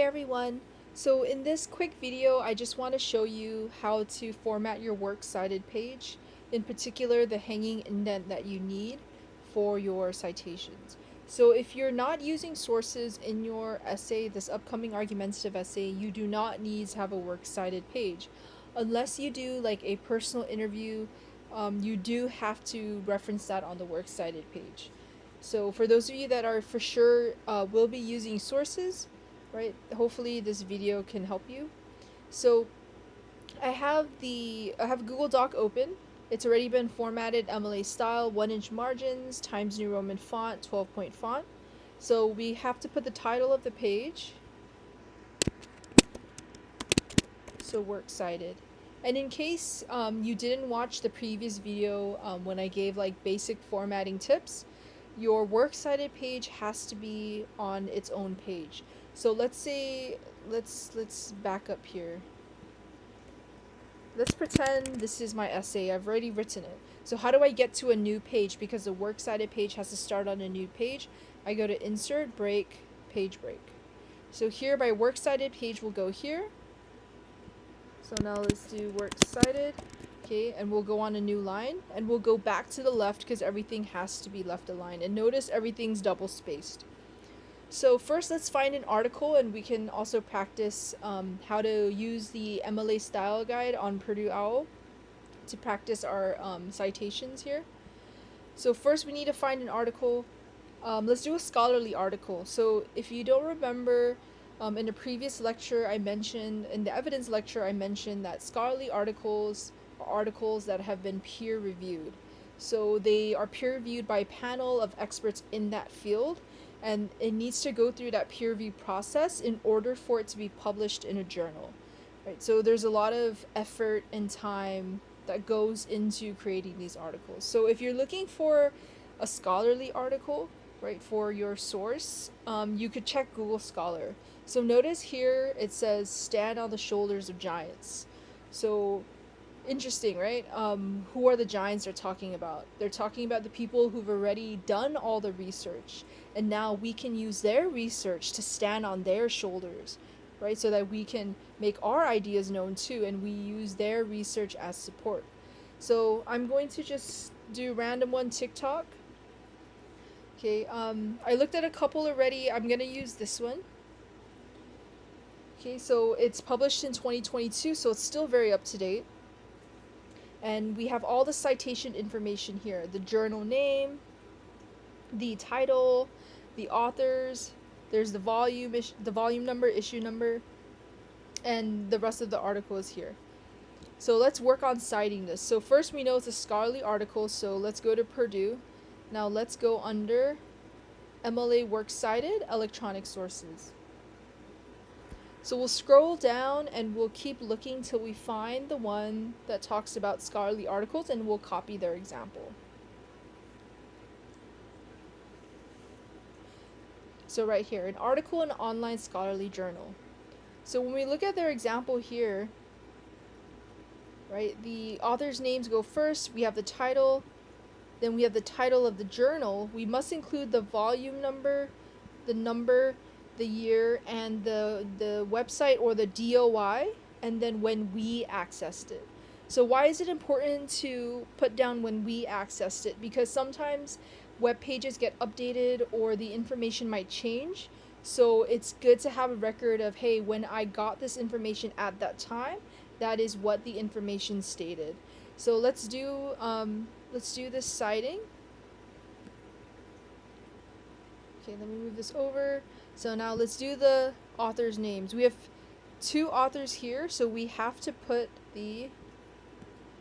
Hey everyone! So in this quick video, I just want to show you how to format your works cited page, in particular the hanging indent that you need for your citations. So if you're not using sources in your essay, this upcoming argumentative essay, you do not need to have a works cited page. Unless you do like a personal interview, you do have to reference that on the works cited page. So for those of you that are for sure will be using sources, right? Hopefully this video can help you. So I have Google Doc open. It's already been formatted MLA style, 1-inch margins, Times New Roman font, 12-point font. So we have to put the title of the page. So works cited. And in case you didn't watch the previous video when I gave like basic formatting tips, your works cited page has to be on its own page. So let's say let's back up here. Let's pretend this is my essay. I've already written it. So how do I get to a new page? Because the works cited page has to start on a new page. I go to insert, break, page break. So here my works cited page will go here. So now let's do works cited. Okay, and we'll go on a new line, and we'll go back to the left because everything has to be left aligned. And notice everything's double spaced. So first let's find an article, and we can also practice how to use the MLA style guide on Purdue OWL to practice our citations here. So first we need to find an article. Let's do a scholarly article. So if you don't remember, in a previous lecture I mentioned, in the evidence lecture I mentioned that scholarly articles are articles that have been peer reviewed. So they are peer reviewed by a panel of experts in that field, and it needs to go through that peer review process in order for it to be published in a journal. Right? So there's a lot of effort and time that goes into creating these articles. So if you're looking for a scholarly article, right, for your source, you could check Google Scholar. So notice here it says stand on the shoulders of giants. So interesting, right? Who are the giants they're talking about? They're talking about the people who've already done all the research, and now we can use their research to stand on their shoulders, right? So that we can make our ideas known too, and we use their research as support. So I'm going to just do random one TikTok. Okay, I looked at a couple already. I'm gonna use this one. Okay, so it's published in 2022, so it's still very up to date. And we have all the citation information here: the journal name, the title, the authors, there's the volume number, issue number, and the rest of the article is here. So let's work on citing this. So first we know it's a scholarly article, so let's go to Purdue. Now let's go under MLA Works Cited, Electronic Sources. So we'll scroll down and we'll keep looking till we find the one that talks about scholarly articles, and we'll copy their example. So right here, an article in an online scholarly journal. So when we look at their example here, right, the author's names go first, we have the title, then we have the title of the journal. We must include the volume number, the year, and the website or the DOI, and then when we accessed it. So why is it important to put down when we accessed it? Because sometimes web pages get updated or the information might change. So it's good to have a record of, hey, when I got this information at that time, that is what the information stated. So let's do this citing. Okay, let me move this over. So now let's do the authors' names. We have 2 authors here, so we have to put the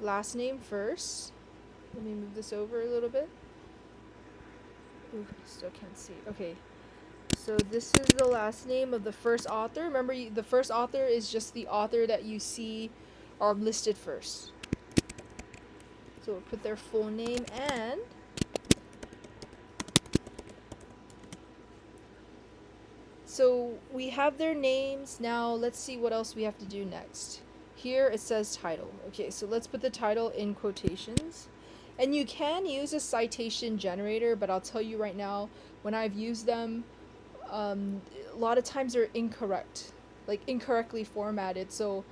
last name first. Let me move this over a little bit. Ooh, still can't see. Okay. So this is the last name of the first author. Remember, the first author is just the author that you see listed first. So we'll put their full name, and so we have their names. Now let's see what else we have to do next. Here it says title. Okay, so let's put the title in quotations. And you can use a citation generator, but I'll tell you right now, when I've used them, a lot of times they're incorrect, like incorrectly formatted. So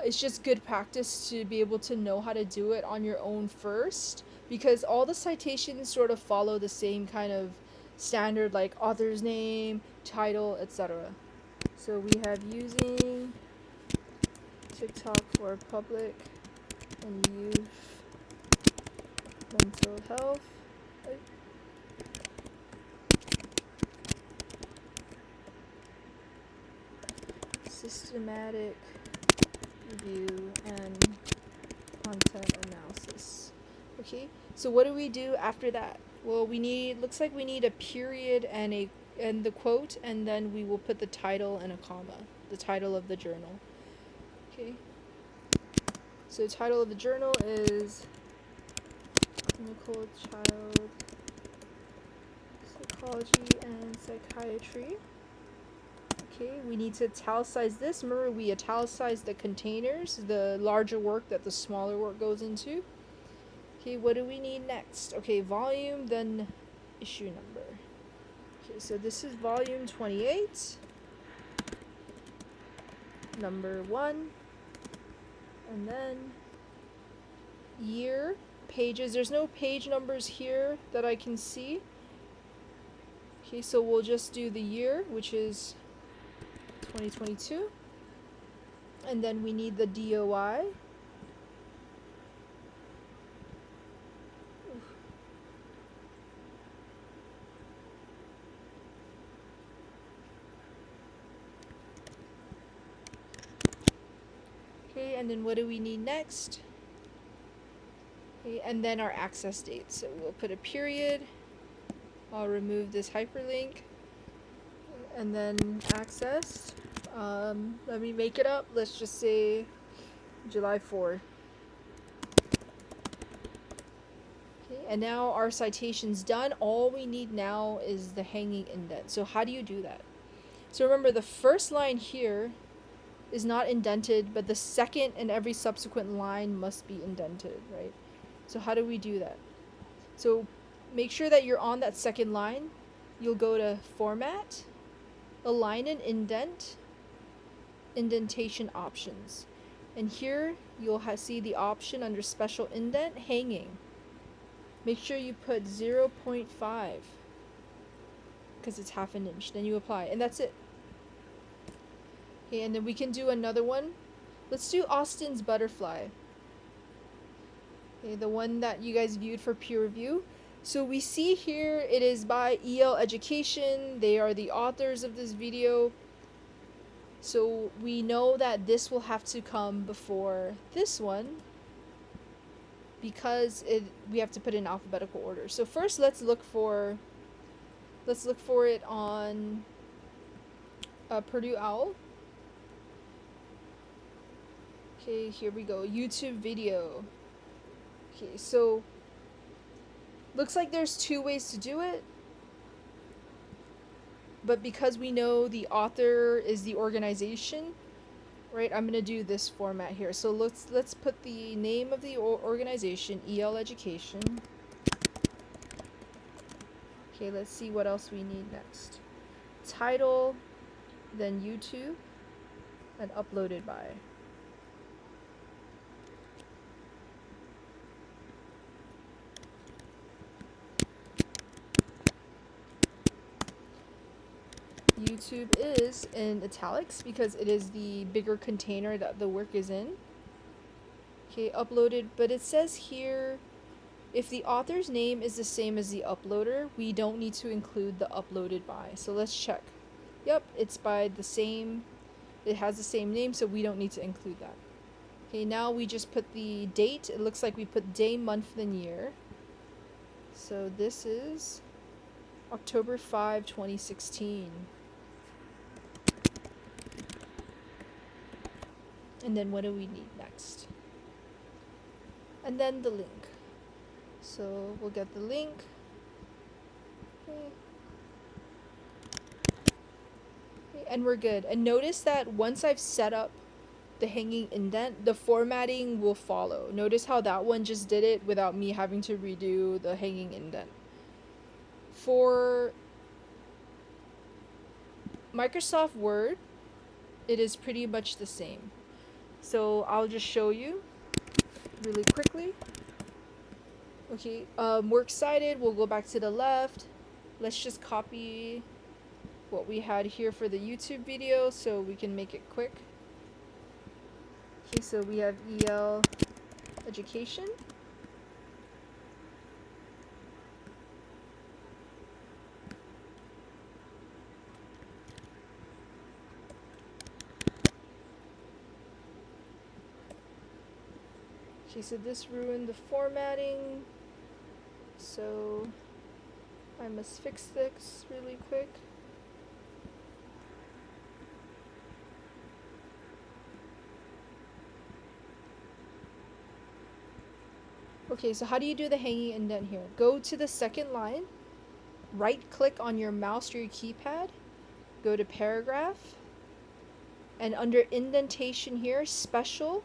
it's just good practice to be able to know how to do it on your own first, because all the citations sort of follow the same kind of standard, like author's name, title, etc. So we have using TikTok for public and youth mental health. Systematic review and content analysis. Okay, so what do we do after that? Well, looks like we need a period and the quote, and then we will put the title and a comma, the title of the journal. Okay, so the title of the journal is Clinical Child Psychology and Psychiatry. Okay, we need to italicize this. Remember, we italicized the containers, the larger work that the smaller work goes into. Okay, what do we need next? Okay, volume, then issue number. Okay, so this is volume 28, number 1, and then year, pages. There's no page numbers here that I can see. Okay, so we'll just do the year, which is 2022, and then we need the DOI. Okay, and then what do we need next? Okay, and then our access date. So we'll put a period. I'll remove this hyperlink, and then access. Let me make it up. Let's just say July 4. Okay, and now our citation's done. All we need now is the hanging indent. So how do you do that? So remember, the first line here is not indented, but the second and every subsequent line must be indented, right? So how do we do that? So make sure that you're on that second line. You'll go to Format, Align and Indent, Indentation Options. And here you'll see the option under Special Indent, Hanging. Make sure you put 0.5 because it's half an inch. Then you apply, and that's it. Okay, and then we can do another one. Let's do Austin's Butterfly. Okay, the one that you guys viewed for peer review. So we see here it is by EL Education. They are the authors of this video. So we know that this will have to come before this one because we have to put it in alphabetical order. So first let's look for it on Purdue OWL. Okay, here we go. YouTube video. Okay, so looks like there's 2 ways to do it. But because we know the author is the organization, right? I'm going to do this format here. So let's put the name of the organization, EL Education. Okay, let's see what else we need next. Title, then YouTube, and uploaded by. YouTube is in italics because it is the bigger container that the work is in. Okay, uploaded, but it says here if the author's name is the same as the uploader, we don't need to include the uploaded by. So let's check. Yep, it's by the same, it has the same name, so we don't need to include that. Okay, now we just put the date. It looks like we put day, month, and year. So this is October 5, 2016. And then what do we need next? And then the link. So we'll get the link. Okay. Okay, and we're good. And notice that once I've set up the hanging indent, the formatting will follow. Notice how that one just did it without me having to redo the hanging indent. For Microsoft Word, it is pretty much the same. So I'll just show you really quickly. Okay, works cited, we'll go back to the left. Let's just copy what we had here for the YouTube video so we can make it quick. Okay, so we have EL education. Okay, so this ruined the formatting, so I must fix this really quick. Okay, so how do you do the hanging indent here? Go to the second line, right click on your mouse or your keypad, go to paragraph, and under indentation here, special,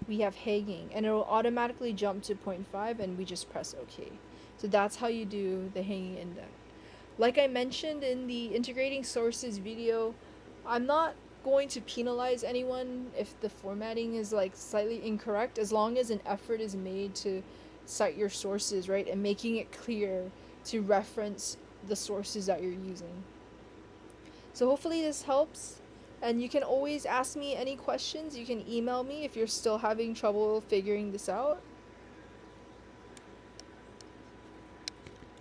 we have hanging, and it will automatically jump to 0.5 and we just press OK. So that's how you do the hanging indent. Like I mentioned in the integrating sources video, I'm not going to penalize anyone if the formatting is like slightly incorrect, as long as an effort is made to cite your sources, right, and making it clear to reference the sources that you're using. So hopefully this helps, and you can always ask me any questions. You can email me if you're still having trouble figuring this out.